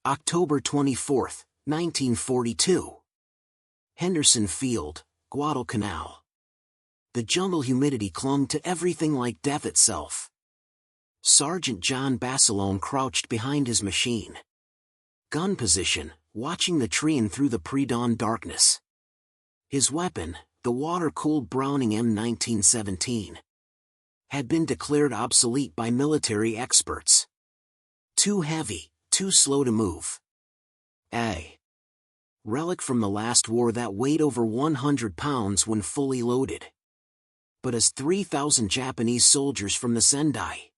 October 24, 1942. Henderson Field, Guadalcanal. The jungle humidity clung to everything like death itself. Sergeant John Basilone crouched behind his machine gun position, watching the terrain through the pre-dawn darkness. His weapon, the water-cooled Browning M1917, had been declared obsolete by military experts. Too heavy, too slow to move. A relic from the last war that weighed over 100 pounds when fully loaded. But as 3,000 Japanese soldiers from the Sendai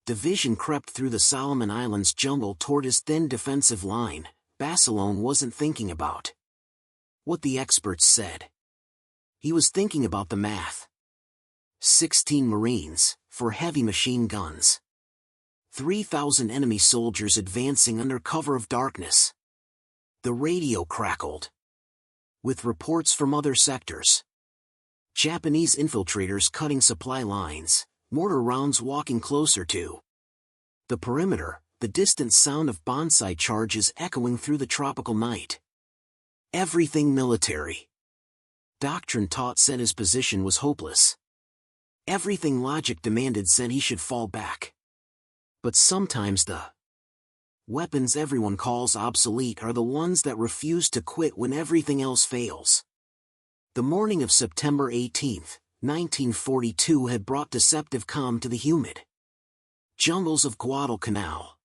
Division crept through the Solomon Islands jungle toward his thin defensive line, Basilone wasn't thinking about what the experts said. He was thinking about the math. 16 Marines, for heavy machine guns. 3,000 enemy soldiers advancing under cover of darkness. The radio crackled with reports from other sectors. Japanese infiltrators cutting supply lines, mortar rounds walking closer to the perimeter, the distant sound of bonsai charges echoing through the tropical night. Everything military doctrine taught said his position was hopeless. Everything logic demanded said he should fall back. But sometimes the weapons everyone calls obsolete are the ones that refuse to quit when everything else fails. The morning of September 18, 1942 had brought deceptive calm to the humid jungles of Guadalcanal.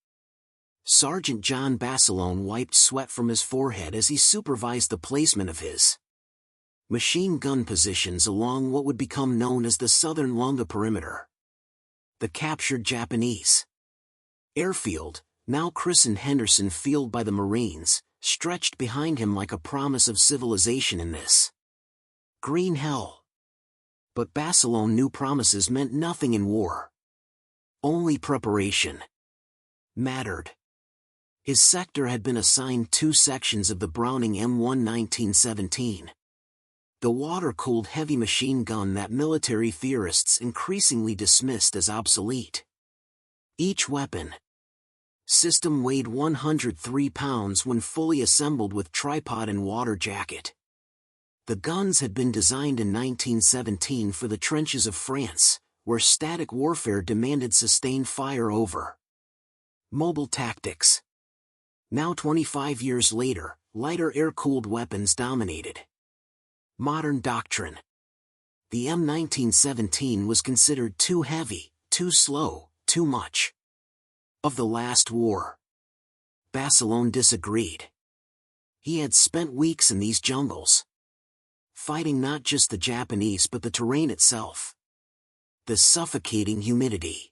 Sergeant John Basilone wiped sweat from his forehead as he supervised the placement of his machine gun positions along what would become known as the southern Lunga perimeter. The captured Japanese airfield, now christened Henderson Field by the Marines, stretched behind him like a promise of civilization in this green hell. But Basilone knew promises meant nothing in war. Only preparation mattered. His sector had been assigned 2 sections of the Browning M1917. The water-cooled heavy machine gun that military theorists increasingly dismissed as obsolete. Each weapon system weighed 103 pounds when fully assembled with tripod and water jacket. The guns had been designed in 1917 for the trenches of France, where static warfare demanded sustained fire over mobile tactics. Now 25 years later, lighter air-cooled weapons dominated modern doctrine. The M1917 was considered too heavy, too slow, too much of the last war. Basilone disagreed. He had spent weeks in these jungles, fighting not just the Japanese but the terrain itself. The suffocating humidity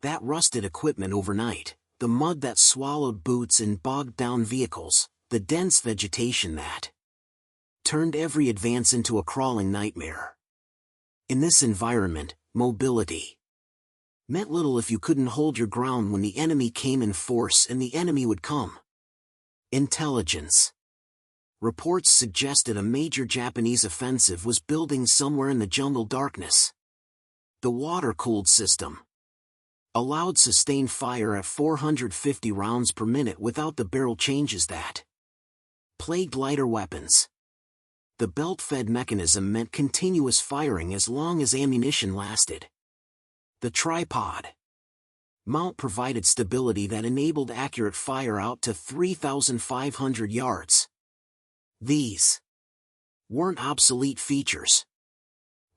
that rusted equipment overnight, the mud that swallowed boots and bogged down vehicles, the dense vegetation that turned every advance into a crawling nightmare. In this environment, mobility meant little if you couldn't hold your ground when the enemy came in force, and the enemy would come. Intelligence reports suggested a major Japanese offensive was building somewhere in the jungle darkness. The water-cooled system allowed sustained fire at 450 rounds per minute without the barrel changes that plagued lighter weapons. The belt-fed mechanism meant continuous firing as long as ammunition lasted. The tripod mount provided stability that enabled accurate fire out to 3,500 yards. These weren't obsolete features.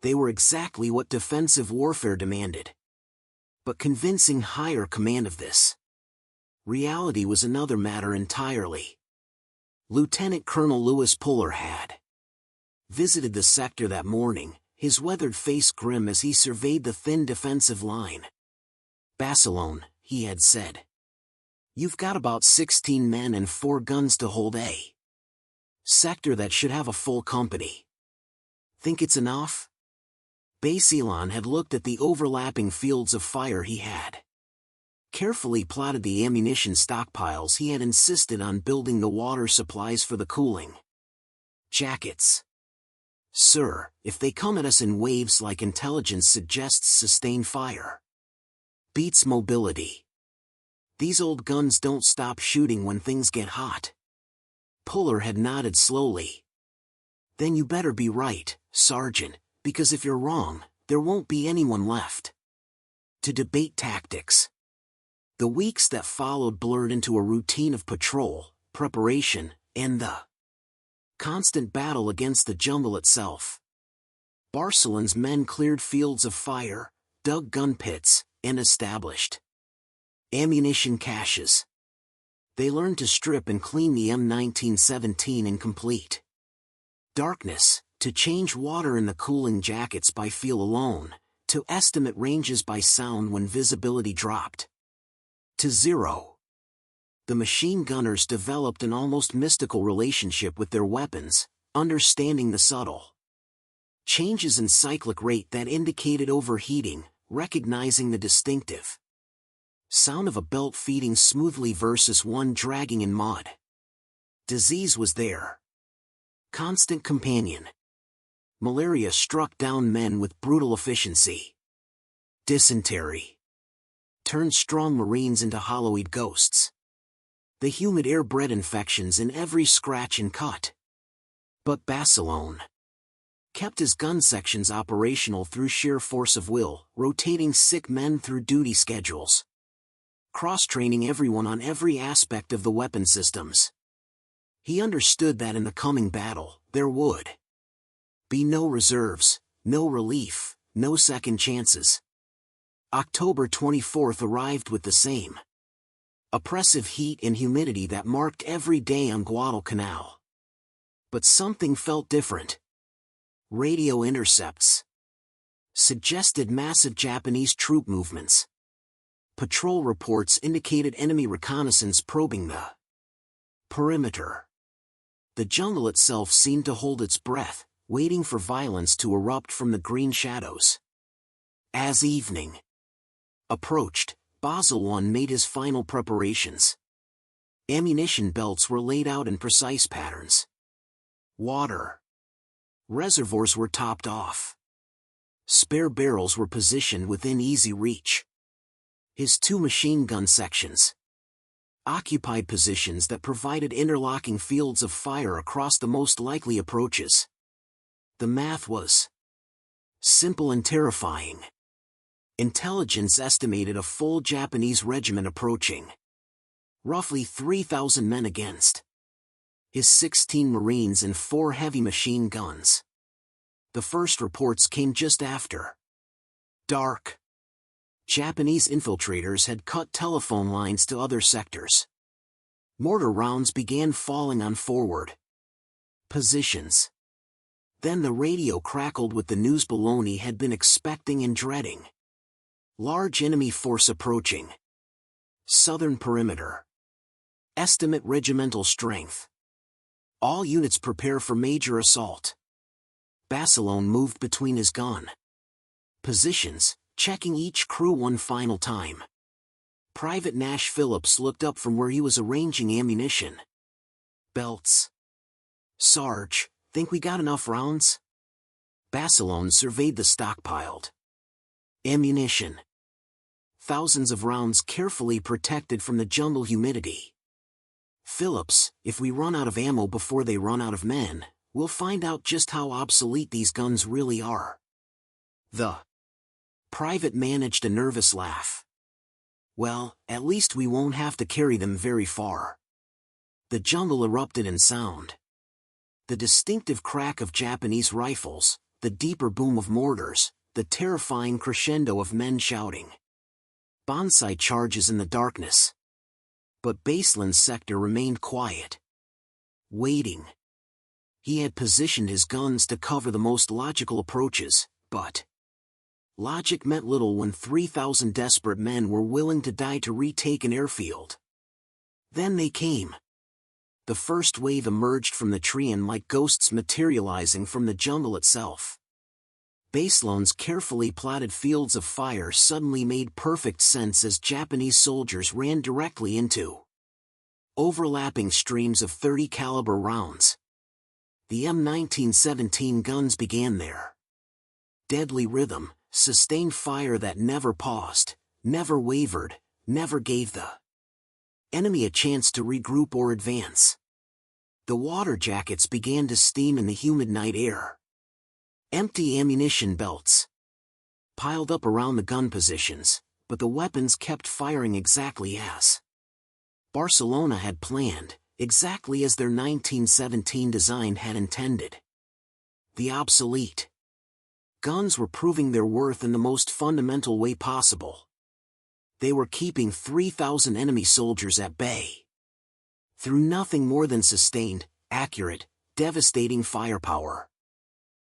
They were exactly what defensive warfare demanded. But convincing higher command of this reality was another matter entirely. Lieutenant Colonel Lewis Puller had visited the sector that morning, his weathered face grim as he surveyed the thin defensive line. Basilone, he had said, "You've got about 16 men and 4 guns to hold a sector that should have a full company. Think it's enough?" Basilone had looked at the overlapping fields of fire he had carefully plotted the ammunition stockpiles he had insisted on building the water supplies for the cooling jackets. "Sir, if they come at us in waves like intelligence suggests sustained fire beats mobility. These old guns don't stop shooting when things get hot. Puller had nodded slowly. Then you better be right, Sergeant, because if you're wrong, there won't be anyone left to debate tactics. The weeks that followed blurred into a routine of patrol, preparation, and the constant battle against the jungle itself. Barcelone's men cleared fields of fire, dug gun pits, and established ammunition caches. They learned to strip and clean the M1917 in complete darkness, to change water in the cooling jackets by feel alone, to estimate ranges by sound when visibility dropped to zero. The machine gunners developed an almost mystical relationship with their weapons, understanding the subtle changes in cyclic rate that indicated overheating, recognizing the distinctive sound of a belt feeding smoothly versus one dragging in mud. Disease was their constant companion. Malaria struck down men with brutal efficiency. Dysentery turned strong Marines into hollow-eyed ghosts. The humid air bred infections in every scratch and cut. But Basilone kept his gun sections operational through sheer force of will, rotating sick men through duty schedules, cross-training everyone on every aspect of the weapon systems. He understood that in the coming battle, there would be no reserves, no relief, no second chances. October 24th arrived with the same oppressive heat and humidity that marked every day on Guadalcanal. But something felt different. Radio intercepts suggested massive Japanese troop movements. Patrol reports indicated enemy reconnaissance probing the perimeter. The jungle itself seemed to hold its breath, waiting for violence to erupt from the green shadows. As evening approached, Basilone made his final preparations. Ammunition belts were laid out in precise patterns. Water reservoirs were topped off. Spare barrels were positioned within easy reach. His two machine gun sections occupied positions that provided interlocking fields of fire across the most likely approaches. The math was simple and terrifying. Intelligence estimated a full Japanese regiment approaching. Roughly 3,000 men against his 16 Marines and 4 heavy machine guns. The first reports came just after dark. Japanese infiltrators had cut telephone lines to other sectors. Mortar rounds began falling on forward positions. Then the radio crackled with the news Basilone had been expecting and dreading. Large enemy force approaching. Southern perimeter. Estimate regimental strength. All units prepare for major assault. Basilone moved between his gun positions, checking each crew one final time. Private Nash Phillips looked up from where he was arranging ammunition. Belts. Sarge, think we got enough rounds? Basilone surveyed the stockpiled ammunition. Thousands of rounds carefully protected from the jungle humidity. Phillips, if we run out of ammo before they run out of men, we'll find out just how obsolete these guns really are. The private managed a nervous laugh. Well, at least we won't have to carry them very far. The jungle erupted in sound. The distinctive crack of Japanese rifles, the deeper boom of mortars, the terrifying crescendo of men shouting. Bonsai charges in the darkness. But Basilone's sector remained quiet. Waiting. He had positioned his guns to cover the most logical approaches, but logic meant little when 3,000 desperate men were willing to die to retake an airfield. Then they came. The first wave emerged from the Trian like ghosts materializing from the jungle itself. Basilone's carefully plotted fields of fire suddenly made perfect sense as Japanese soldiers ran directly into overlapping streams of 30 caliber rounds. The M1917 guns began their deadly rhythm, sustained fire that never paused, never wavered, never gave the enemy a chance to regroup or advance. The water jackets began to steam in the humid night air. Empty ammunition belts piled up around the gun positions, but the weapons kept firing exactly as Barcelona had planned, exactly as their 1917 design had intended. The obsolete guns were proving their worth in the most fundamental way possible. They were keeping 3,000 enemy soldiers at bay. Through nothing more than sustained, accurate, devastating firepower.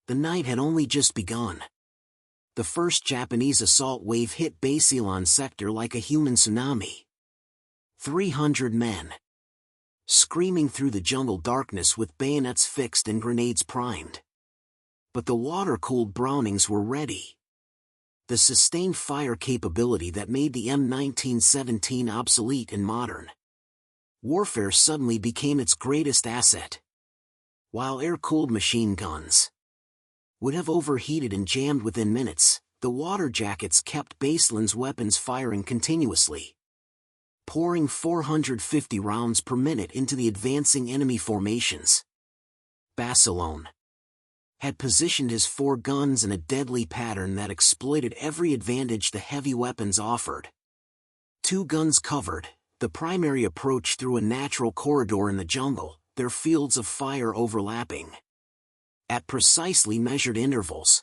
The night had only just begun. The first Japanese assault wave hit Basilone sector like a human tsunami. 300 men screaming through the jungle darkness with bayonets fixed and grenades primed. But the water-cooled Brownings were ready. The sustained fire capability that made the M1917 obsolete and modern warfare suddenly became its greatest asset. While air-cooled machine guns would have overheated and jammed within minutes, the water jackets kept Basilone's weapons firing continuously, pouring 450 rounds per minute into the advancing enemy formations. Basilone had positioned his 4 guns in a deadly pattern that exploited every advantage the heavy weapons offered. 2 guns covered the primary approach through a natural corridor in the jungle, their fields of fire overlapping at precisely measured intervals.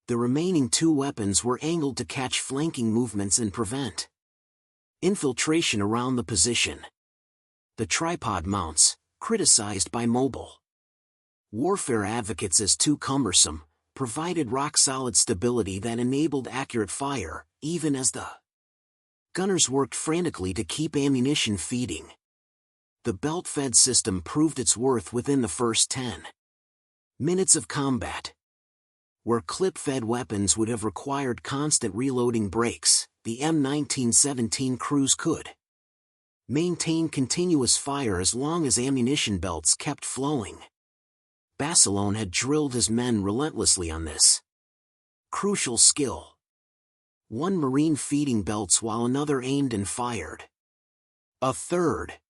The remaining 2 weapons were angled to catch flanking movements and prevent infiltration around the position. The tripod mounts, criticized by mobile warfare advocates as too cumbersome, provided rock-solid stability that enabled accurate fire, even as the gunners worked frantically to keep ammunition feeding. The belt-fed system proved its worth within the first 10 minutes of combat. Where clip-fed weapons would have required constant reloading breaks, the M1917 crews could maintain continuous fire as long as ammunition belts kept flowing. Basilone had drilled his men relentlessly on this crucial skill. One Marine feeding belts while another aimed and fired. A third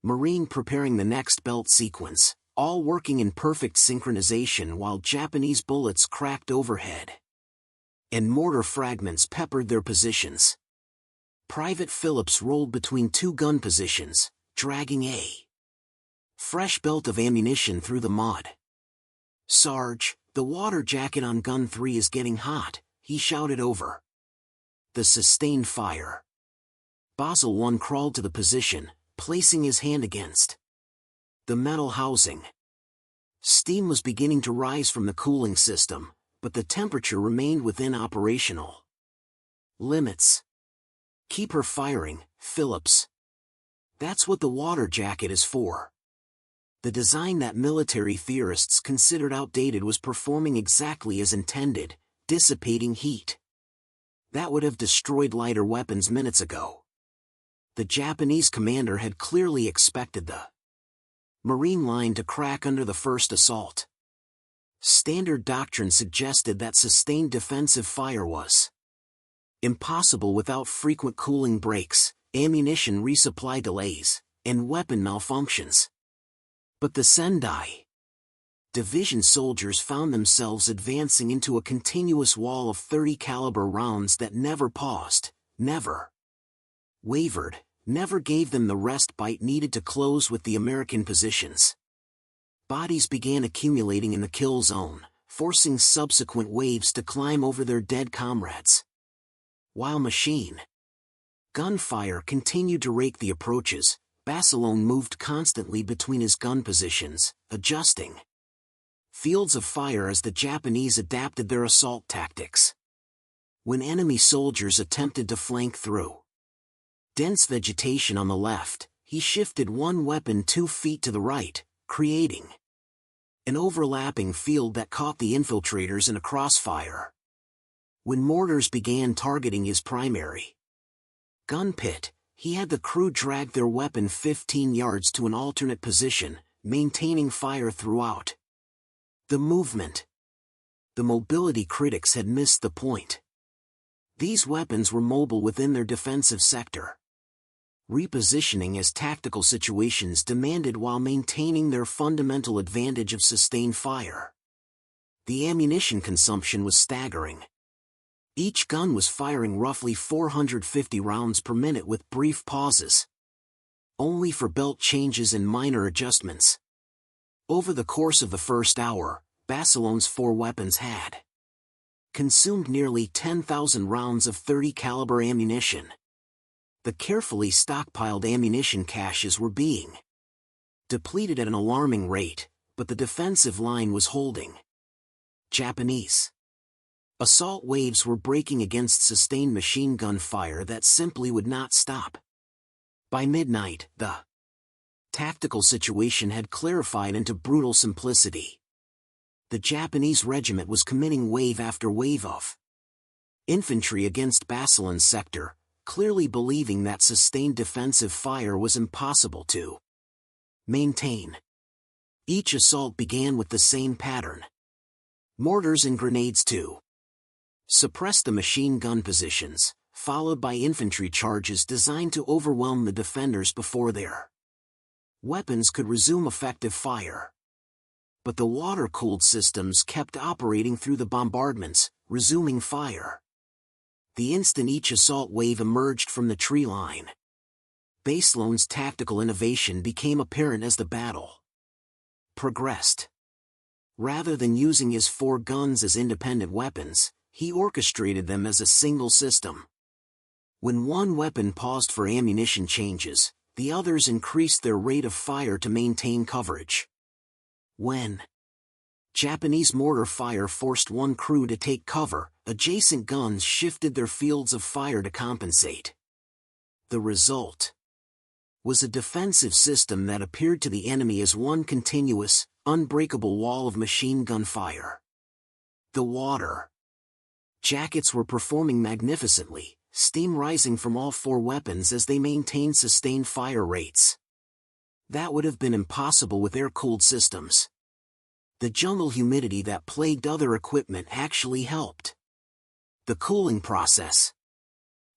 Marine preparing the next belt sequence, all working in perfect synchronization while Japanese bullets cracked overhead and mortar fragments peppered their positions. Private Phillips rolled between 2 gun positions, dragging a fresh belt of ammunition through the mud. "Sarge, the water jacket on gun 3 is getting hot," he shouted over the sustained fire. Basilone crawled to the position, placing his hand against the metal housing. Steam was beginning to rise from the cooling system, but the temperature remained within operational limits. "Keep her firing, Phillips. That's what the water jacket is for." The design that military theorists considered outdated was performing exactly as intended, dissipating heat that would have destroyed lighter weapons minutes ago. The Japanese commander had clearly expected the Marine line to crack under the first assault. Standard doctrine suggested that sustained defensive fire was impossible without frequent cooling breaks, ammunition resupply delays, and weapon malfunctions. But the Sendai Division soldiers found themselves advancing into a continuous wall of 30 caliber rounds that never paused, never wavered, never gave them the respite needed to close with the American positions. Bodies began accumulating in the kill zone, forcing subsequent waves to climb over their dead comrades. While machine gunfire continued to rake the approaches, Basilone moved constantly between his gun positions, adjusting fields of fire as the Japanese adapted their assault tactics. When enemy soldiers attempted to flank through dense vegetation on the left, he shifted one weapon 2 feet to the right, creating an overlapping field that caught the infiltrators in a crossfire. When mortars began targeting his primary gun pit, he had the crew drag their weapon 15 yards to an alternate position, maintaining fire throughout the movement. The mobility critics had missed the point. These weapons were mobile within their defensive sector. repositioning as tactical situations demanded while maintaining their fundamental advantage of sustained fire. The ammunition consumption was staggering. Each gun was firing roughly 450 rounds per minute with brief pauses, only for belt changes and minor adjustments. Over the course of the first hour, Basilone's 4 weapons had consumed nearly 10,000 rounds of .30 caliber ammunition. The carefully stockpiled ammunition caches were being depleted at an alarming rate, but the defensive line was holding. Japanese assault waves were breaking against sustained machine gun fire that simply would not stop. By midnight, the tactical situation had clarified into brutal simplicity. The Japanese regiment was committing wave after wave of infantry against Basilone's sector, clearly believing that sustained defensive fire was impossible to maintain. Each assault began with the same pattern. Mortars and grenades to suppress the machine gun positions, followed by infantry charges designed to overwhelm the defenders before their weapons could resume effective fire. But the water-cooled systems kept operating through the bombardments, resuming fire the instant each assault wave emerged from the tree line. Basilone's tactical innovation became apparent as the battle progressed. Rather than using his 4 guns as independent weapons, he orchestrated them as a single system. When one weapon paused for ammunition changes, the others increased their rate of fire to maintain coverage. When Japanese mortar fire forced one crew to take cover, adjacent guns shifted their fields of fire to compensate. The result was a defensive system that appeared to the enemy as one continuous, unbreakable wall of machine gun fire. The water jackets were performing magnificently, steam rising from all 4 weapons as they maintained sustained fire rates. That would have been impossible with air-cooled systems. The jungle humidity that plagued other equipment actually helped the cooling process.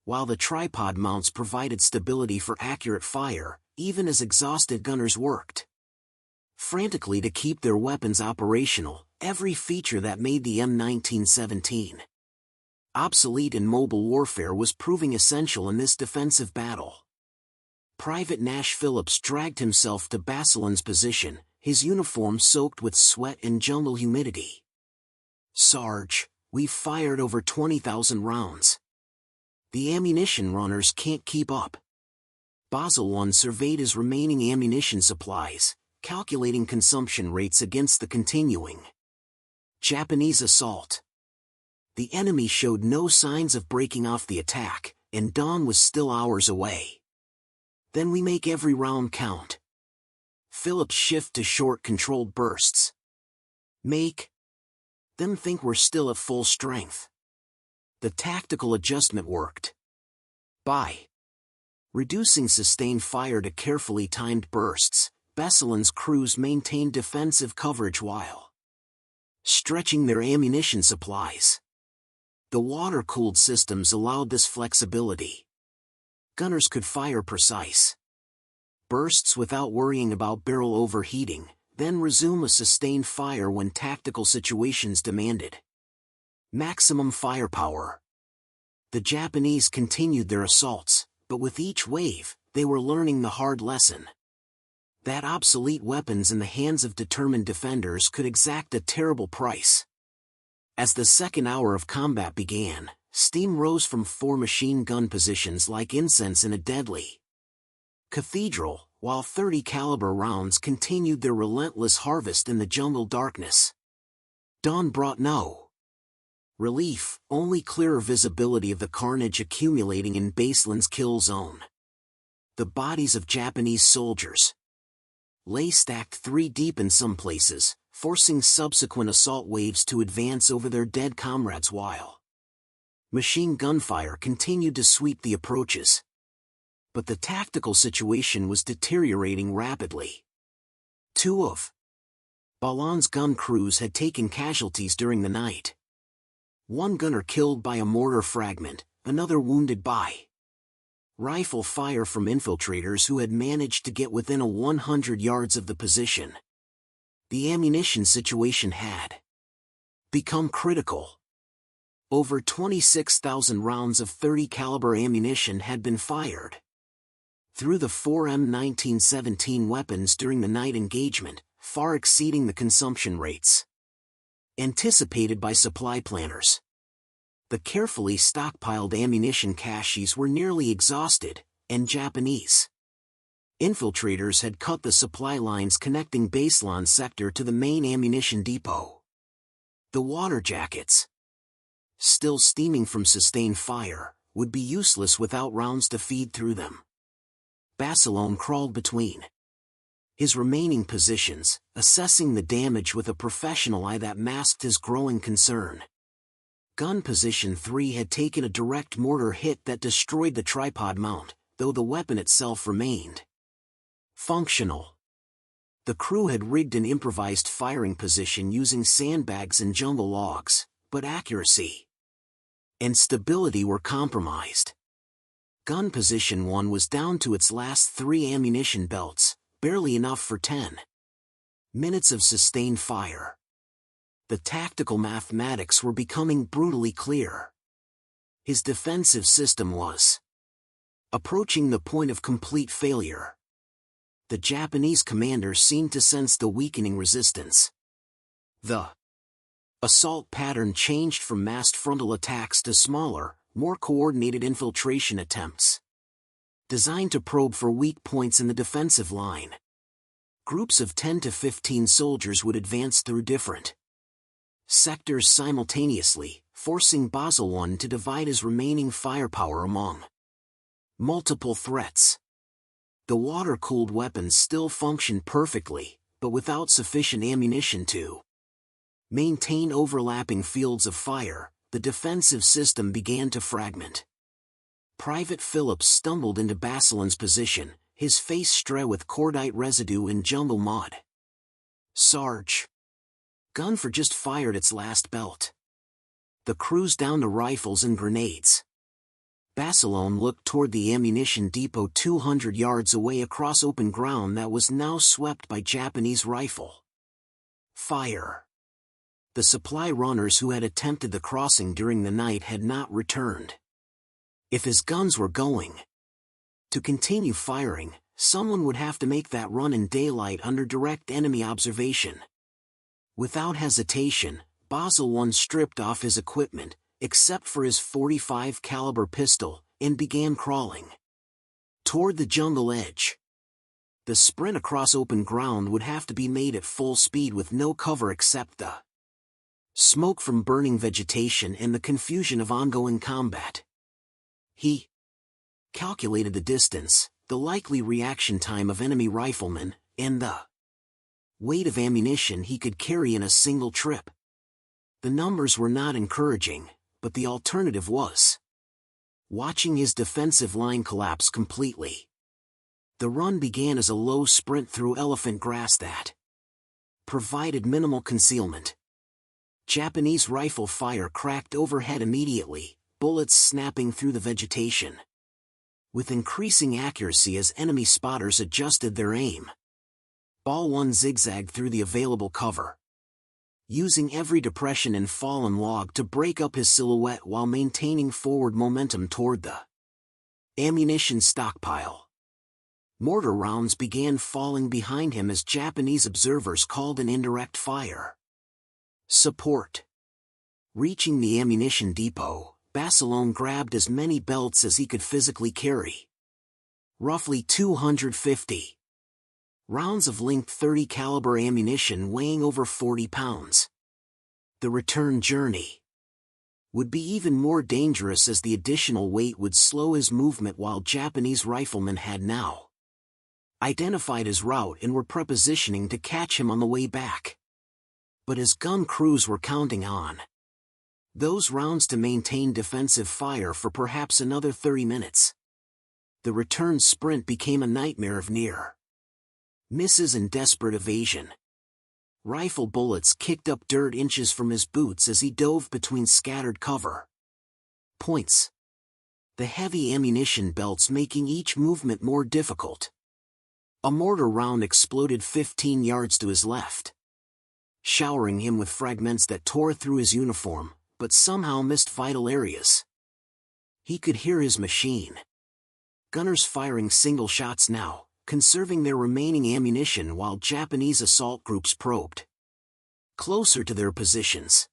While the tripod mounts provided stability for accurate fire, even as exhausted gunners worked frantically to keep their weapons operational, every feature that made the M1917 obsolete in mobile warfare was proving essential in this defensive battle. Private Nash Phillips dragged himself to Basilone's position, his uniform soaked with sweat and jungle humidity. "Sarge, we've fired over 20,000 rounds. The ammunition runners can't keep up." Basilone surveyed his remaining ammunition supplies, calculating consumption rates against the continuing Japanese assault. The enemy showed no signs of breaking off the attack, and dawn was still hours away. "Then we make every round count." Phillips shifted to short controlled bursts. "Make them think we're still at full strength." The tactical adjustment worked. By reducing sustained fire to carefully timed bursts, Basilone's crews maintained defensive coverage while stretching their ammunition supplies. The water-cooled systems allowed this flexibility. Gunners could fire precise bursts without worrying about barrel overheating, then resume a sustained fire when tactical situations demanded maximum firepower. The Japanese continued their assaults, but with each wave, they were learning the hard lesson that obsolete weapons in the hands of determined defenders could exact a terrible price. As the second hour of combat began, steam rose from 4 machine gun positions like incense in a deadly cathedral, while .30 caliber rounds continued their relentless harvest in the jungle darkness. Dawn brought no relief, only clearer visibility of the carnage accumulating in Basilone's kill zone. The bodies of Japanese soldiers lay stacked 3 deep in some places, forcing subsequent assault waves to advance over their dead comrades while machine gunfire continued to sweep the approaches. But the tactical situation was deteriorating rapidly. 2 of Basilone's gun crews had taken casualties during the night. 1 gunner killed by a mortar fragment, another wounded by Rifle fire from infiltrators who had managed to get within 100 yards of the position. The ammunition situation had become critical. Over 26,000 rounds of .30 caliber ammunition had been fired through the 4M 1917 weapons during the night engagement, far exceeding the consumption rates anticipated by supply planners. The carefully stockpiled ammunition caches were nearly exhausted, and Japanese infiltrators had cut the supply lines connecting Basilone sector to the main ammunition depot. The water jackets, still steaming from sustained fire, would be useless without rounds to feed through them. Basilone crawled between his remaining positions, assessing the damage with a professional eye that masked his growing concern. Gun Position 3 had taken a direct mortar hit that destroyed the tripod mount, though the weapon itself remained functional. The crew had rigged an improvised firing position using sandbags and jungle logs, but accuracy and stability were compromised. Gun Position 1 was down to its last 3 ammunition belts, barely enough for 10 minutes of sustained fire. The tactical mathematics were becoming brutally clear. His defensive system was approaching the point of complete failure. The Japanese commander seemed to sense the weakening resistance. The assault pattern changed from massed frontal attacks to smaller, more coordinated infiltration attempts, designed to probe for weak points in the defensive line. Groups of 10 to 15 soldiers would advance through different sectors simultaneously, forcing Basilone to divide his remaining firepower among multiple threats. The water-cooled weapons still functioned perfectly, but without sufficient ammunition to maintain overlapping fields of fire, the defensive system began to fragment. Private Phillips stumbled into Basilone's position, his face strewn with cordite residue and jungle mud. "Sarge, gun for just fired its last belt." The crew's down to rifles and grenades. Basilone looked toward the ammunition depot 200 yards away across open ground that was now swept by Japanese rifle fire. The supply runners who had attempted the crossing during the night had not returned. If his guns were going to continue firing, someone would have to make that run in daylight under direct enemy observation. Without hesitation, Basilone stripped off his equipment, except for his .45 caliber pistol, and began crawling toward the jungle edge. The sprint across open ground would have to be made at full speed with no cover except the smoke from burning vegetation and the confusion of ongoing combat. He calculated the distance, the likely reaction time of enemy riflemen, and the weight of ammunition he could carry in a single trip. The numbers were not encouraging, but the alternative was watching his defensive line collapse completely. The run began as a low sprint through elephant grass that provided minimal concealment. Japanese rifle fire cracked overhead immediately, bullets snapping through the vegetation with increasing accuracy as enemy spotters adjusted their aim. Ball 1 zigzagged through the available cover, using every depression and fallen log to break up his silhouette while maintaining forward momentum toward the ammunition stockpile. Mortar rounds began falling behind him as Japanese observers called in indirect fire support. Reaching the ammunition depot, Basilone grabbed as many belts as he could physically carry. Roughly 250 rounds of linked .30 caliber ammunition weighing over 40 pounds. The return journey would be even more dangerous as the additional weight would slow his movement, while Japanese riflemen had now identified his route and were prepositioning to catch him on the way back. But his gun crews were counting on those rounds to maintain defensive fire for perhaps another 30 minutes. The return sprint became a nightmare of near misses and desperate evasion. Rifle bullets kicked up dirt inches from his boots as he dove between scattered cover points. the heavy ammunition belts making each movement more difficult. A mortar round exploded 15 yards to his left, showering him with fragments that tore through his uniform, but somehow missed vital areas. He could hear his machine gunners firing single shots now, conserving their remaining ammunition while Japanese assault groups probed closer to their positions.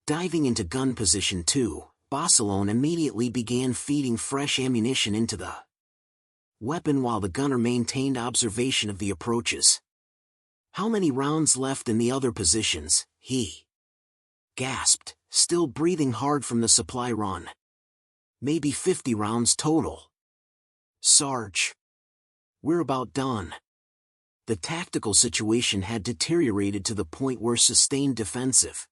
Diving into gun position 2, Basilone immediately began feeding fresh ammunition into the weapon while the gunner maintained observation of the approaches. "How many rounds left in the other positions?" he gasped, still breathing hard from the supply run. "Maybe 50 rounds total, Sarge. We're about done." The tactical situation had deteriorated to the point where sustained defensive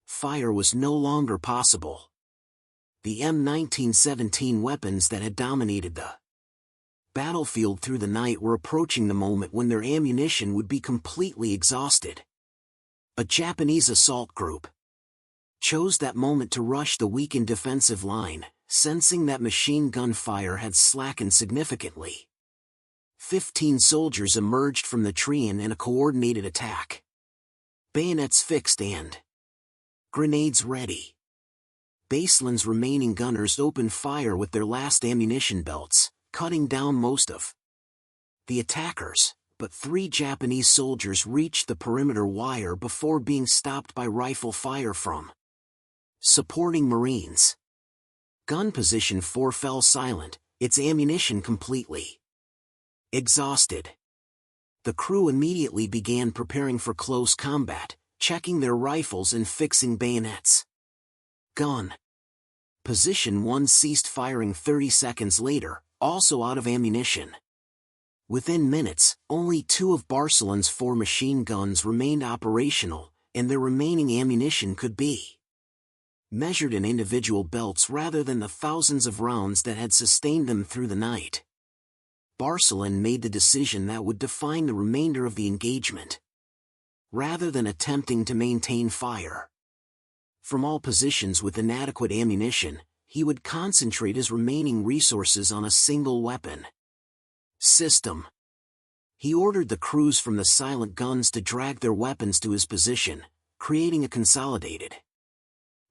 fire was no longer possible. The M1917 weapons that had dominated the battlefield through the night were approaching the moment when their ammunition would be completely exhausted. A Japanese assault group chose that moment to rush the weakened defensive line, sensing that machine gun fire had slackened significantly. 15 soldiers emerged from the tree in a coordinated attack. Bayonets fixed and grenades ready. Basilone's remaining gunners opened fire with their last ammunition belts, cutting down most of the attackers, but 3 Japanese soldiers reached the perimeter wire before being stopped by rifle fire from supporting Marines. Gun position 4 fell silent, its ammunition completely exhausted. The crew immediately began preparing for close combat, checking their rifles and fixing bayonets. Gun position 1 ceased firing 30 seconds later, also out of ammunition. Within minutes, only 2 of Basilone's 4 machine guns remained operational, and their remaining ammunition could be measured in individual belts rather than the thousands of rounds that had sustained them through the night. Basilone made the decision that would define the remainder of the engagement. Rather than attempting to maintain fire from all positions with inadequate ammunition, he would concentrate his remaining resources on a single weapon system. He ordered the crews from the silent guns to drag their weapons to his position, creating a consolidated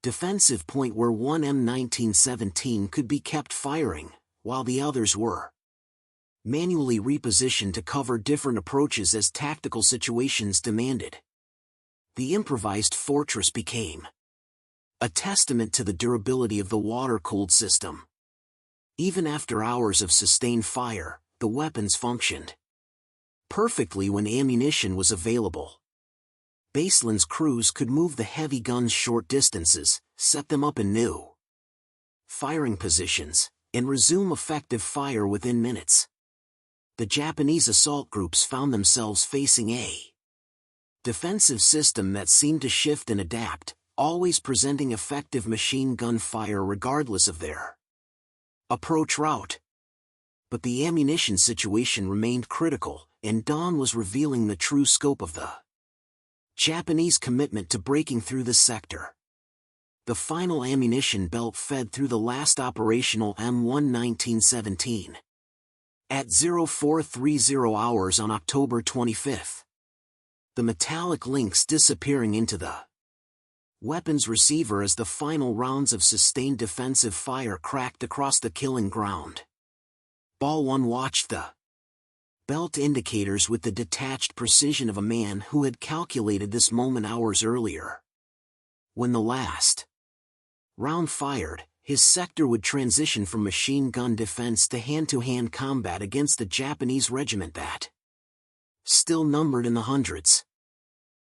defensive point where one M1917 could be kept firing, while the others were manually repositioned to cover different approaches as tactical situations demanded. The improvised fortress became a testament to the durability of the water-cooled system. Even after hours of sustained fire, the weapons functioned perfectly when ammunition was available. Basilone's crews could move the heavy guns short distances, set them up in new firing positions, and resume effective fire within minutes. The Japanese assault groups found themselves facing a defensive system that seemed to shift and adapt, always presenting effective machine gun fire regardless of their approach route. But the ammunition situation remained critical, and dawn was revealing the true scope of the Japanese commitment to breaking through the sector. The final ammunition belt fed through the last operational M1917 at 0430 hours on October 25. The metallic links disappearing into the weapons receiver as the final rounds of sustained defensive fire cracked across the killing ground. Ball 1 watched the belt indicators with the detached precision of a man who had calculated this moment hours earlier. When the last round fired, his sector would transition from machine gun defense to hand-to-hand combat against the Japanese regiment that still numbered in the hundreds.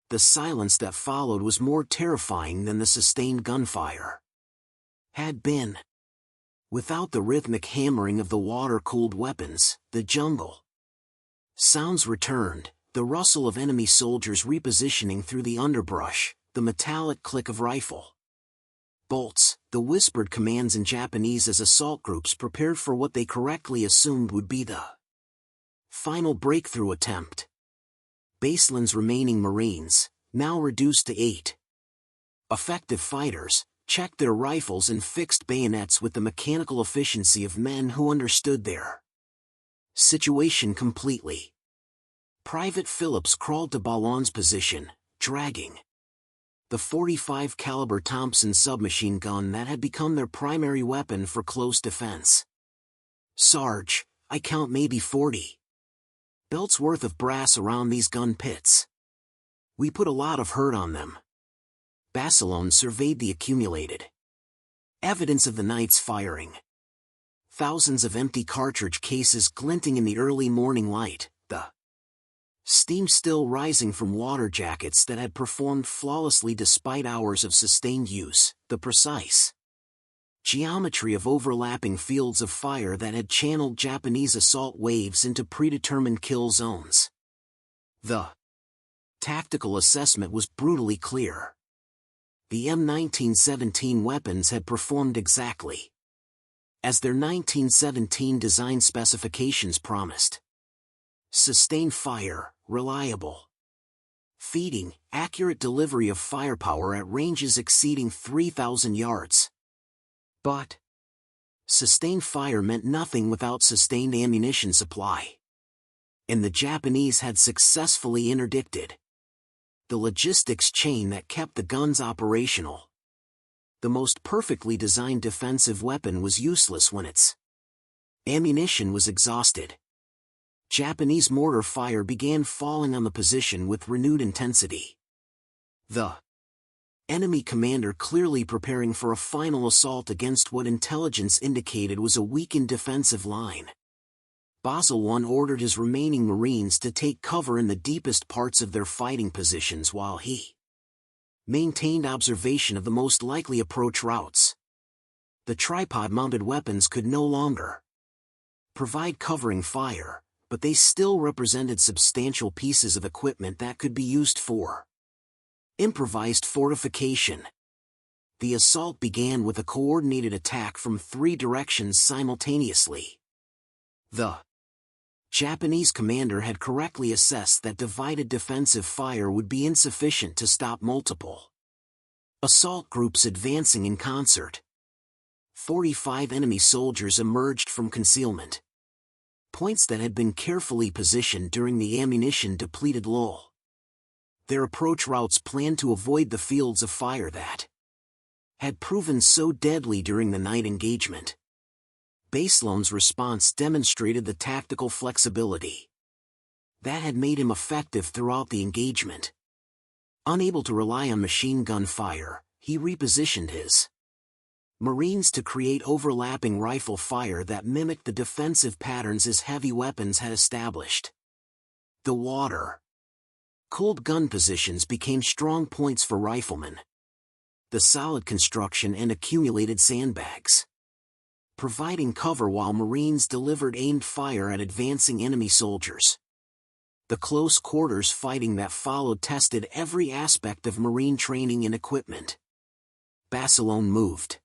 The silence that followed was more terrifying than the sustained gunfire had been. Without the rhythmic hammering of the water-cooled weapons, the jungle sounds returned, the rustle of enemy soldiers repositioning through the underbrush, the metallic click of rifle bolts, the whispered commands in Japanese as assault groups prepared for what they correctly assumed would be the final breakthrough attempt. Basilone's remaining Marines, now reduced to 8 effective fighters, checked their rifles and fixed bayonets with the mechanical efficiency of men who understood their situation completely. Private Phillips crawled to Balone's position, dragging the .45 caliber Thompson submachine gun that had become their primary weapon for close defense. "Sarge, I count maybe 40 belts worth of brass around these gun pits. We put a lot of hurt on them." Basilone surveyed the accumulated evidence of the night's firing. Thousands of empty cartridge cases glinting in the early morning light, the steam still rising from water jackets that had performed flawlessly despite hours of sustained use, the precise geometry of overlapping fields of fire that had channeled Japanese assault waves into predetermined kill zones. The tactical assessment was brutally clear. The M1917 weapons had performed exactly as their 1917 design specifications promised. Sustained fire, reliable feeding, accurate delivery of firepower at ranges exceeding 3,000 yards. But sustained fire meant nothing without sustained ammunition supply. And the Japanese had successfully interdicted the logistics chain that kept the guns operational. The most perfectly designed defensive weapon was useless when its ammunition was exhausted. Japanese mortar fire began falling on the position with renewed intensity. The enemy commander clearly preparing for a final assault against what intelligence indicated was a weakened defensive line. Basilone ordered his remaining Marines to take cover in the deepest parts of their fighting positions while he maintained observation of the most likely approach routes. The tripod-mounted weapons could no longer provide covering fire, but they still represented substantial pieces of equipment that could be used for improvised fortification. The assault began with a coordinated attack from 3 directions simultaneously. The Japanese commander had correctly assessed that divided defensive fire would be insufficient to stop multiple assault groups advancing in concert. 45 enemy soldiers emerged from concealment points that had been carefully positioned during the ammunition-depleted lull. Their approach routes planned to avoid the fields of fire that had proven so deadly during the night engagement. Basilone's response demonstrated the tactical flexibility that had made him effective throughout the engagement. Unable to rely on machine gun fire, he repositioned his Marines to create overlapping rifle fire that mimicked the defensive patterns his heavy weapons had established. The water-cooled gun positions became strong points for riflemen. The solid construction and accumulated sandbags providing cover while Marines delivered aimed fire at advancing enemy soldiers. The close quarters fighting that followed tested every aspect of Marine training and equipment. Basilone moved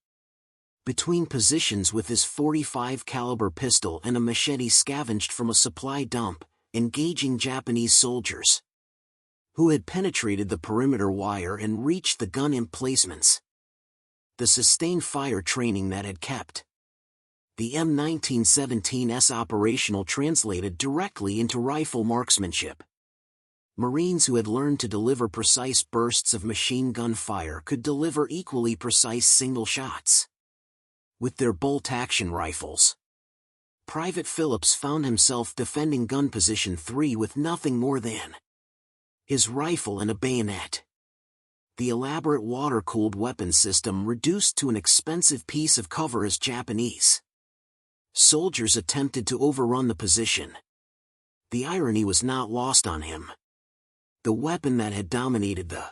between positions with his .45 caliber pistol and a machete scavenged from a supply dump, engaging Japanese soldiers who had penetrated the perimeter wire and reached the gun emplacements. The sustained fire training that had kept the M1917's operational translated directly into rifle marksmanship. Marines who had learned to deliver precise bursts of machine gun fire could deliver equally precise single shots with their bolt-action rifles. Private Phillips found himself defending gun position 3 with nothing more than his rifle and a bayonet. The elaborate water-cooled weapon system reduced to an expensive piece of cover as Japanese soldiers attempted to overrun the position. The irony was not lost on him. The weapon that had dominated the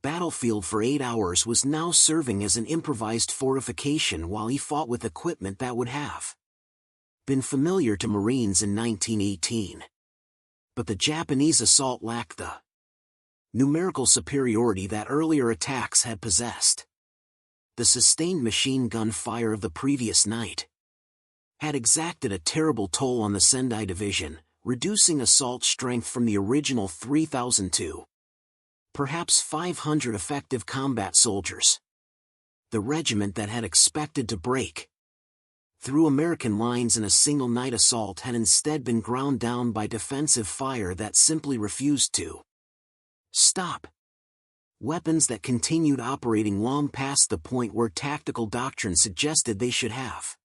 battlefield for 8 hours was now serving as an improvised fortification while he fought with equipment that would have been familiar to Marines in 1918. But the Japanese assault lacked the numerical superiority that earlier attacks had possessed. The sustained machine gun fire of the previous night had exacted a terrible toll on the Sendai Division, reducing assault strength from the original 3,000 to perhaps 500 effective combat soldiers. the regiment that had expected to break through American lines in a single night assault had instead been ground down by defensive fire that simply refused to stop. Weapons that continued operating long past the point where tactical doctrine suggested they should have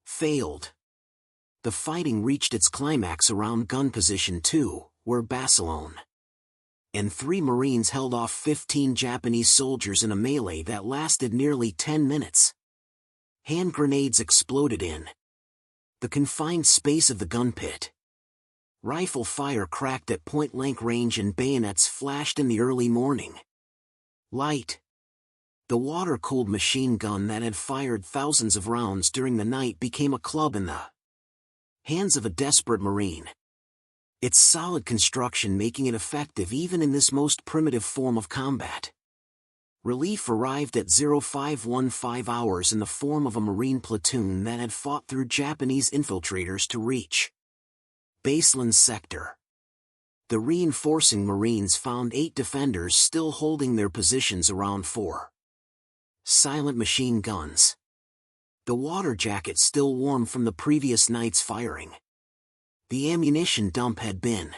failed. The fighting reached its climax around gun position 2, where Basilone and 3 Marines held off 15 Japanese soldiers in a melee that lasted nearly 10 minutes. Hand grenades exploded in the confined space of the gun pit. Rifle fire cracked at point-blank range and bayonets flashed in the early morning light. The water-cooled machine gun that had fired thousands of rounds during the night became a club in the hands of a desperate Marine, its solid construction making it effective even in this most primitive form of combat. Relief arrived at 0515 hours in the form of a Marine platoon that had fought through Japanese infiltrators to reach Basalone's sector. The reinforcing Marines found 8 defenders still holding their positions around 4 silent machine guns. The water jacket still warm from the previous night's firing. The ammunition dump had been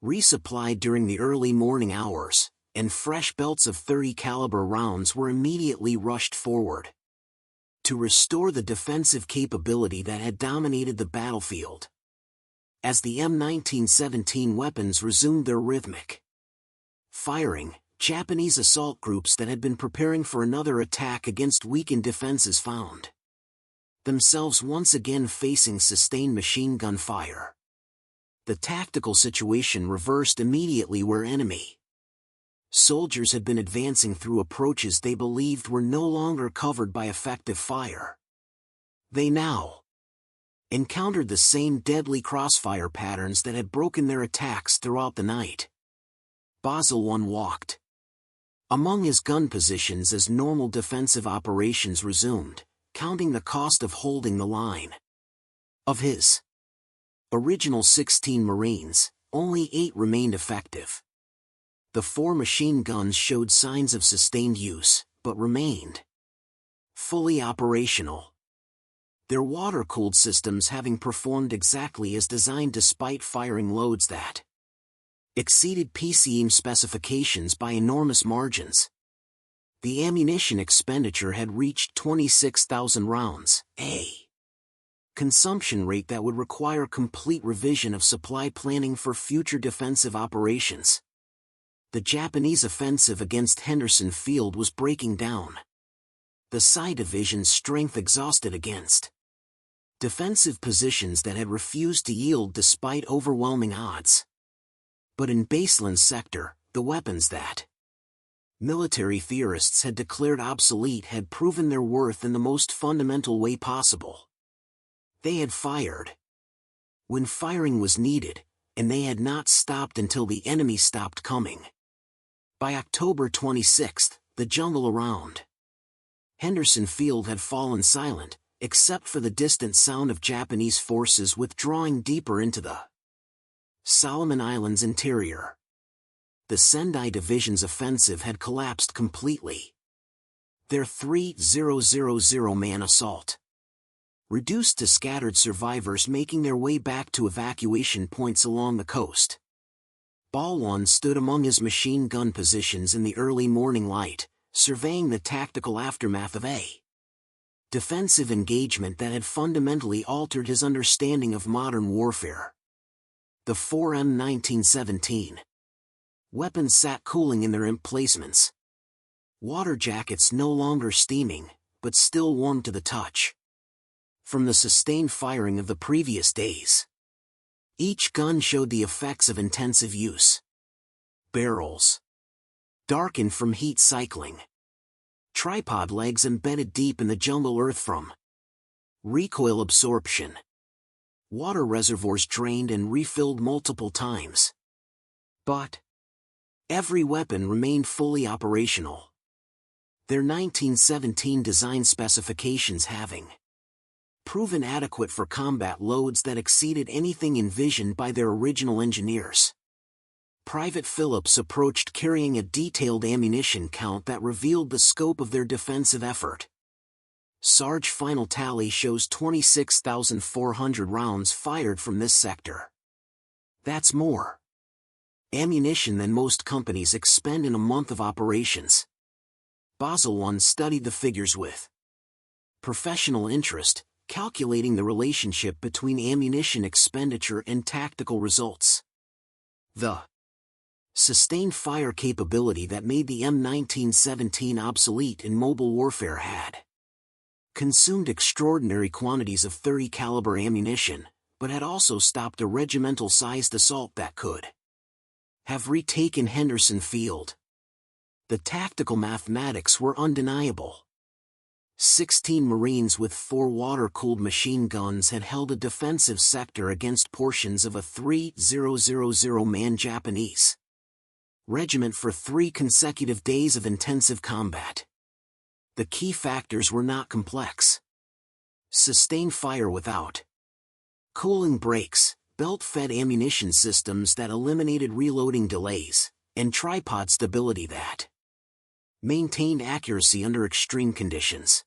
resupplied during the early morning hours, and fresh belts of .30 caliber rounds were immediately rushed forward to restore the defensive capability that had dominated the battlefield. As the M1917 weapons resumed their rhythmic firing, Japanese assault groups that had been preparing for another attack against weakened defenses found themselves once again facing sustained machine gun fire. The tactical situation reversed immediately where enemy soldiers had been advancing through approaches they believed were no longer covered by effective fire. They now encountered the same deadly crossfire patterns that had broken their attacks throughout the night. Basilone walked among his gun positions as normal defensive operations resumed, counting the cost of holding the line. Of his original 16 Marines, only 8 remained effective. The 4 machine guns showed signs of sustained use, but remained fully operational, their water-cooled systems having performed exactly as designed despite firing loads that exceeded PCM specifications by enormous margins. The ammunition expenditure had reached 26,000 rounds, a consumption rate that would require complete revision of supply planning for future defensive operations. The Japanese offensive against Henderson Field was breaking down. The Psi Division's strength exhausted against defensive positions that had refused to yield despite overwhelming odds. But in Basalone's sector, the weapons that military theorists had declared obsolete had proven their worth in the most fundamental way possible. They had fired when firing was needed, and they had not stopped until the enemy stopped coming. By October 26, the jungle around Henderson Field had fallen silent, except for the distant sound of Japanese forces withdrawing deeper into the Solomon Islands interior. The Sendai Division's offensive had collapsed completely. Their 3,000-man assault reduced to scattered survivors making their way back to evacuation points along the coast. Basilone stood among his machine gun positions in the early morning light, surveying the tactical aftermath of a defensive engagement that had fundamentally altered his understanding of modern warfare. The 4M1917 weapons sat cooling in their emplacements. Water jackets no longer steaming, but still warm to the touch from the sustained firing of the previous days. Each gun showed the effects of intensive use. Barrels darkened from heat cycling. Tripod legs embedded deep in the jungle earth from recoil absorption. Water reservoirs drained and refilled multiple times. But every weapon remained fully operational. Their 1917 design specifications having proven adequate for combat loads that exceeded anything envisioned by their original engineers. Private Phillips approached carrying a detailed ammunition count that revealed the scope of their defensive effort. Sarge final tally shows 26,400 rounds fired from this sector. That's more ammunition than most companies expend in a month of operations. Basilone studied the figures with professional interest, calculating the relationship between ammunition expenditure and tactical results. The sustained fire capability that made the M1917 obsolete in mobile warfare had consumed extraordinary quantities of .30 caliber ammunition, but had also stopped a regimental-sized assault that could have retaken Henderson Field. The tactical mathematics were undeniable. 16 Marines with 4 water-cooled machine guns had held a defensive sector against portions of a 3,000-man Japanese regiment for 3 consecutive days of intensive combat. The key factors were not complex. Sustained fire without cooling breaks, belt-fed ammunition systems that eliminated reloading delays, and tripod stability that maintained accuracy under extreme conditions.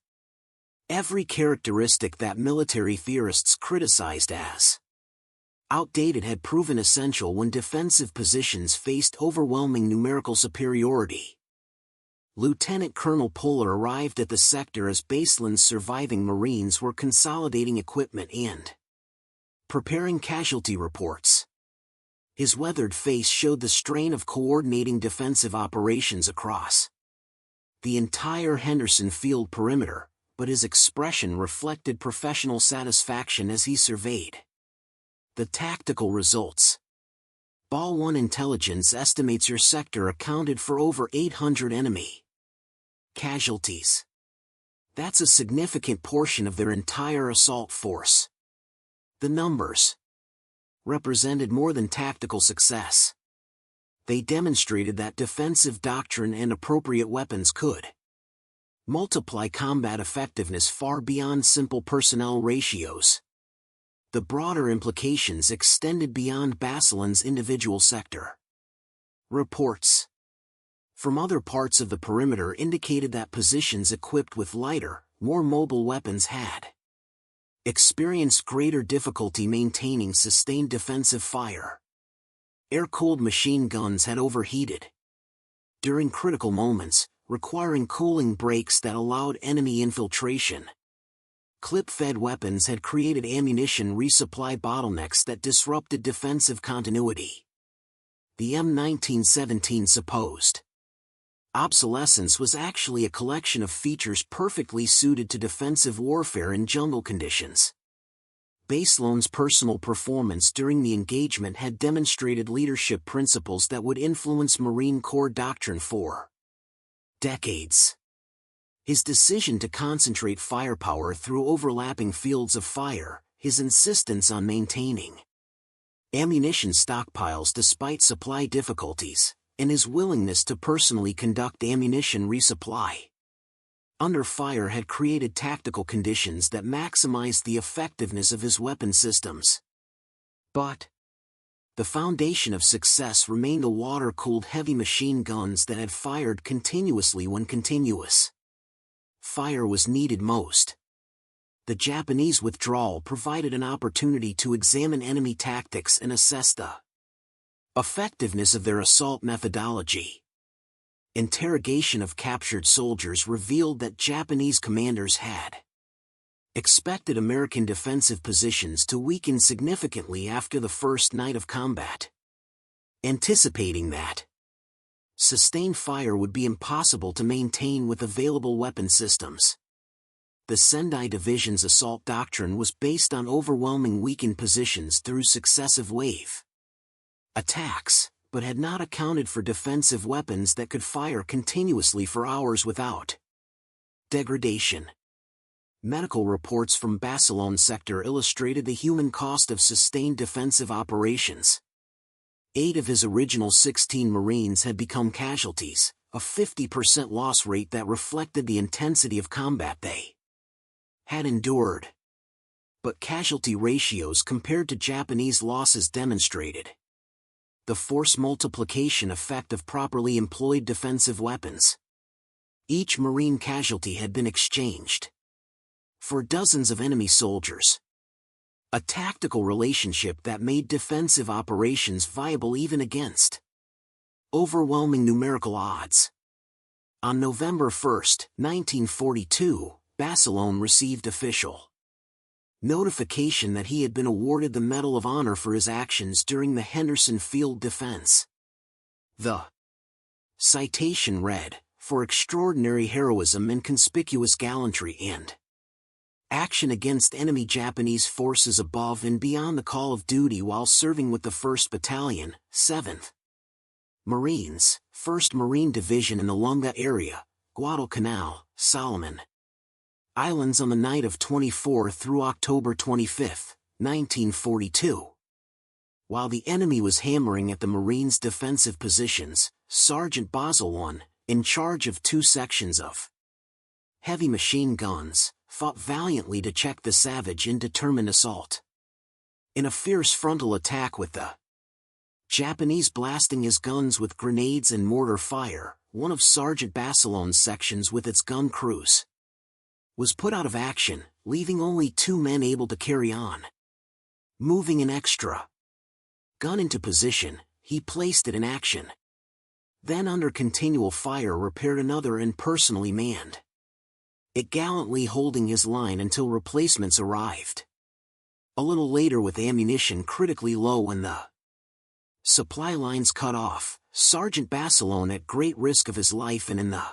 Every characteristic that military theorists criticized as outdated had proven essential when defensive positions faced overwhelming numerical superiority. Lieutenant Colonel Polar arrived at the sector as Basilone's surviving Marines were consolidating equipment and preparing casualty reports. His weathered face showed the strain of coordinating defensive operations across the entire Henderson Field perimeter, but his expression reflected professional satisfaction as he surveyed the tactical results. Ball 1 Intelligence estimates your sector accounted for over 800 enemy casualties. That's a significant portion of their entire assault force. The numbers represented more than tactical success. They demonstrated that defensive doctrine and appropriate weapons could multiply combat effectiveness far beyond simple personnel ratios. The broader implications extended beyond Basilone's individual sector. Reports from other parts of the perimeter indicated that positions equipped with lighter, more mobile weapons had experienced greater difficulty maintaining sustained defensive fire. Air-cooled machine guns had overheated during critical moments, requiring cooling breaks that allowed enemy infiltration. Clip-fed weapons had created ammunition resupply bottlenecks that disrupted defensive continuity. The M1917 supposed obsolescence was actually a collection of features perfectly suited to defensive warfare in jungle conditions. Basilone's personal performance during the engagement had demonstrated leadership principles that would influence Marine Corps doctrine for decades. His decision to concentrate firepower through overlapping fields of fire, his insistence on maintaining ammunition stockpiles despite supply difficulties, and his willingness to personally conduct ammunition resupply under fire had created tactical conditions that maximized the effectiveness of his weapon systems. But the foundation of success remained the water-cooled heavy machine guns that had fired continuously when continuous fire was needed most. The Japanese withdrawal provided an opportunity to examine enemy tactics and assess the effectiveness of their assault methodology. Interrogation of captured soldiers revealed that Japanese commanders had expected American defensive positions to weaken significantly after the first night of combat. Anticipating that sustained fire would be impossible to maintain with available weapon systems, the Sendai Division's assault doctrine was based on overwhelming weakened positions through successive wave attacks, but had not accounted for defensive weapons that could fire continuously for hours without degradation. Medical reports from Basilone sector illustrated the human cost of sustained defensive operations. 8 of his original 16 Marines had become casualties, a 50% loss rate that reflected the intensity of combat they had endured. But casualty ratios compared to Japanese losses demonstrated the force multiplication effect of properly employed defensive weapons. Each Marine casualty had been exchanged for dozens of enemy soldiers. A tactical relationship that made defensive operations viable even against overwhelming numerical odds. On November 1, 1942, Basilone received official notification that he had been awarded the Medal of Honor for his actions during the Henderson Field defense. The citation read, "For extraordinary heroism and conspicuous gallantry and action against enemy Japanese forces above and beyond the call of duty while serving with the 1st Battalion, 7th Marines, 1st Marine Division in the Lunga area, Guadalcanal, Solomon Islands on the night of 24 through October 25, 1942. While the enemy was hammering at the Marines' defensive positions, Sergeant Basilone, in charge of 2 sections of heavy machine guns, fought valiantly to check the savage and determined assault. In a fierce frontal attack with the Japanese blasting his guns with grenades and mortar fire, one of Sergeant Basilone's sections with its gun crews was put out of action, leaving only 2 men able to carry on. Moving an extra gun into position, he placed it in action. Then under continual fire repaired another and personally manned it, gallantly holding his line until replacements arrived. A little later, with ammunition critically low and the supply lines cut off, Sergeant Basilone, at great risk of his life and in the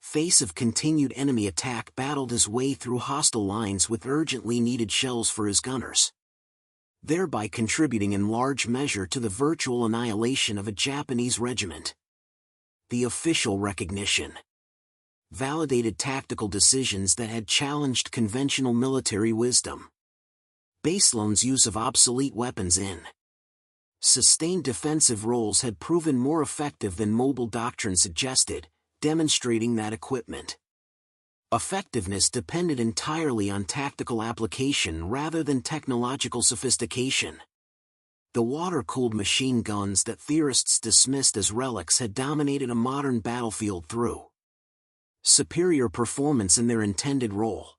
face of continued enemy attack, battled his way through hostile lines with urgently needed shells for his gunners, thereby contributing in large measure to the virtual annihilation of a Japanese regiment. The official recognition validated tactical decisions that had challenged conventional military wisdom. Basilone's use of obsolete weapons in sustained defensive roles had proven more effective than mobile doctrine suggested, demonstrating that equipment effectiveness depended entirely on tactical application rather than technological sophistication. The water-cooled machine guns that theorists dismissed as relics had dominated a modern battlefield through superior performance in their intended role.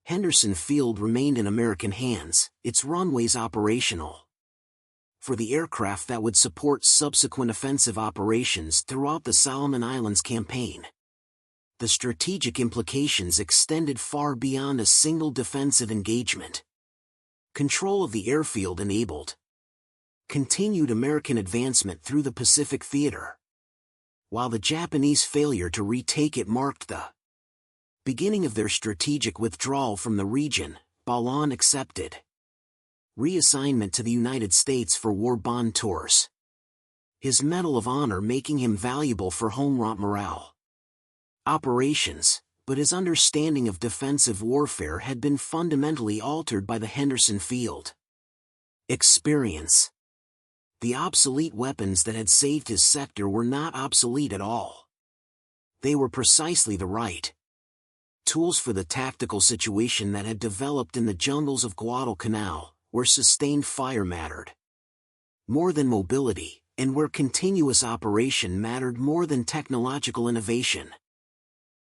Henderson Field remained in American hands, its runways operational for the aircraft that would support subsequent offensive operations throughout the Solomon Islands campaign. The strategic implications extended far beyond a single defensive engagement. Control of the airfield enabled continued American advancement through the Pacific theater, while the Japanese failure to retake it marked the beginning of their strategic withdrawal from the region. Basilone accepted reassignment to the United States for war bond tours, his Medal of Honor making him valuable for home morale operations, but his understanding of defensive warfare had been fundamentally altered by the Henderson Field experience. The obsolete weapons that had saved his sector were not obsolete at all. They were precisely the right tools for the tactical situation that had developed in the jungles of Guadalcanal, where sustained fire mattered more than mobility, and where continuous operation mattered more than technological innovation.